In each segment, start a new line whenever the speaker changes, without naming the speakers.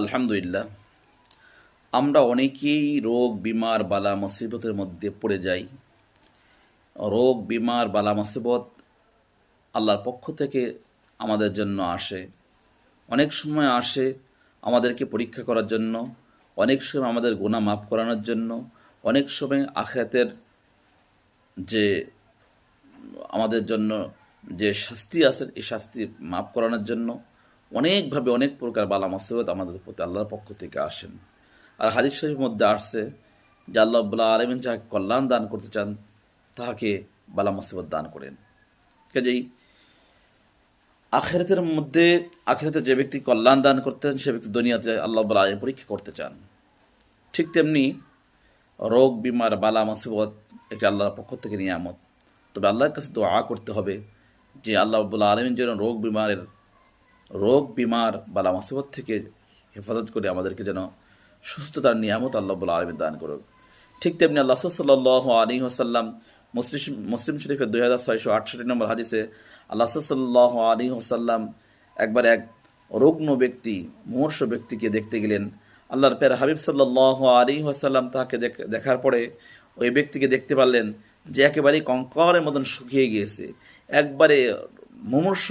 আলহামদুলিল্লাহ। আমরা অনেকেই রোগ, বিমার, বালা মুসিবতের মধ্যে পড়ে যাই। রোগ, বিমার, বালা মুসিবত আল্লাহর পক্ষ থেকে আমাদের জন্য আসে। অনেক সময় আসে আমাদেরকে পরীক্ষা করার জন্য, অনেক সময় আমাদের গুনাহ মাফ করানোর জন্য, অনেক সময় আখিরাতের যে আমাদের জন্য যে শাস্তি আছে, এই শাস্তি মাফ করানোর জন্য অনেকভাবে অনেক প্রকার বালা মুসিবত আমাদের প্রতি আল্লাহর পক্ষ থেকে আসেন। আর হাদিস শরীফের মধ্যে আসছে যে আল্লাহ রাব্বুল আলামিন যাকে কল্যাণ দান করতে চান তাহাকে বালা মুসিবত দান করেন। কাজেই আখিরাতে যে ব্যক্তি কল্যাণ দান করতেন সে ব্যক্তি দুনিয়াতে আল্লাহ রাব্বুল আলামিন পরীক্ষা করতে চান। ঠিক তেমনি রোগ, বিমার, বালা মুসিবত এটা আল্লাহর পক্ষ থেকে নিয়ামত। তবে আল্লাহর কাছে দোয়া করতে হবে যে আল্লাহ রাব্বুল আলামিন যেন রোগ, বিমার, বালা মুসিবত থেকে হেফাজত করে আমাদেরকে যেন সুস্থতার নিয়ামত আল্লাহ রাব্বুল আলামিন দান করুক। ঠিক তেমনি আল্লাহ সাল্লাল্লাহু আলাইহি ওয়াসাল্লাম মুসলিম শরীফের 2668 নম্বর হাদিসে আল্লাহ সাল্লাল্লাহু আলাইহি ওয়াসাল্লাম একবার এক রুগ্ন ব্যক্তি, মুমূর্ষ ব্যক্তিকে দেখতে গেলেন। আল্লাহর প্যারা হাবিব সাল্লাল্লাহু আলাইহি ওয়াসাল্লাম তাকে দেখার পরে ওই ব্যক্তিকে দেখতে পারলেন যে একেবারেই কঙ্করের মতন শুকিয়ে গিয়েছে, একবারে মুমূর্ষ,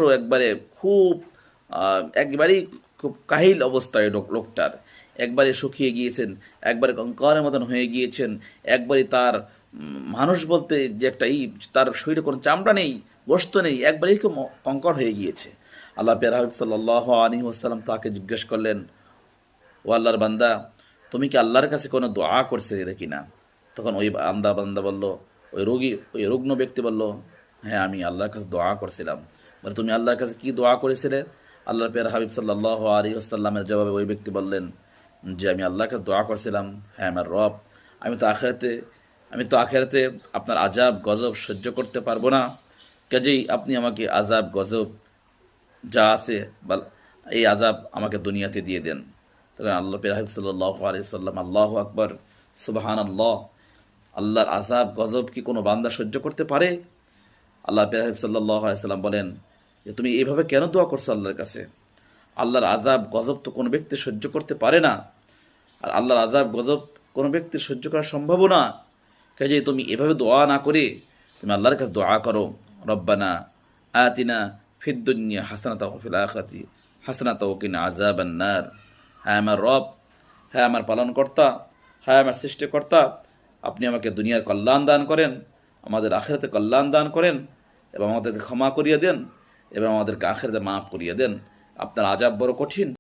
একেবারেই খুব কাহিল অবস্থায় লোকটার, একবারে শুকিয়ে গিয়েছেন, একবারে কঙ্কালের মতন হয়ে গিয়েছেন, একবারে তার মানুষ বলতে যে তার শরীরে কোনো চামড়া নেই, গোশত নেই, একবারেই খুব কঙ্কর হয়ে গিয়েছে। আল্লাহ পেয়ার হাবিব সাল্লাল্লাহু আলাইহি ওয়াসাল্লাম তাকে জিজ্ঞেস করলেন, ও আল্লাহর বান্দা, তুমি কি আল্লাহর কাছে কোনো দোয়া করছে কিনা? তখন ওই বান্দা বলল, ওই রুগ্ন ব্যক্তি বলল, হ্যাঁ, আমি আল্লাহর কাছে দোয়া করছিলাম। বলে, তুমি আল্লাহর কাছে কি দোয়া করেছিলে? আল্লাহর পেয়ার হাবিব সাল্লাল্লাহু আলাইহি ওয়াসাল্লামের জবাবে ওই ব্যক্তি বললেন যে আমি আল্লাহর কাছে দোয়া করছিলাম, হ্যাঁ আমার রব, আমি তো আখিরাতে আপনার আযাব গজব সহ্য করতে পারবো না, কাজেই আপনি আমাকে আযাব গজব যা আছে এই আযাব আমাকে দুনিয়াতে দিয়ে দেন। তখন আল্লাহ পেয়ার হাবিব সাল্লাল্লাহু আলাইহি ওয়াসাল্লাম, আল্লাহু আকবার, সুবহানাল্লাহ, আল্লাহর আযাব গজব কি কোনো বান্দা সহ্য করতে পারে? আল্লাহ পেয়ার হাবিব সাল্লাল্লাহু আলাইহি ওয়াসাল্লাম বলেন যে তুমি এইভাবে কেন দোয়া করছো আল্লাহর কাছে? আল্লাহর আযাব গজব তো কোনো ব্যক্তি সহ্য করতে পারে না, আর আল্লাহর আযাব গজব কোনো ব্যক্তির সহ্য করা সম্ভব না। কাজেই তুমি এভাবে দোয়া না করে তুমি আল্লাহর কাছে দোয়া করো, রব্বানা আতিনা ফিদ দুনিয়া হাসানাতাও ওয়া ফিল আখিরাতি হাসানাতাও ওয়া কিনা আযাবান নার। হ্যাঁ আমার রব, হ্যাঁ আমার পালনকর্তা, হ্যাঁ আমার সৃষ্টিকর্তা, আপনি আমাকে দুনিয়ার কল্যাণ দান করেন, আমাদের আখিরাতে কল্যাণ দান করেন, এবং আমাদেরকে ক্ষমা করিয়ে দেন, এবং আমাদেরকে আখিরাতে মাফ করিয়ে দেন। আপনার আযাব বড় কঠিন।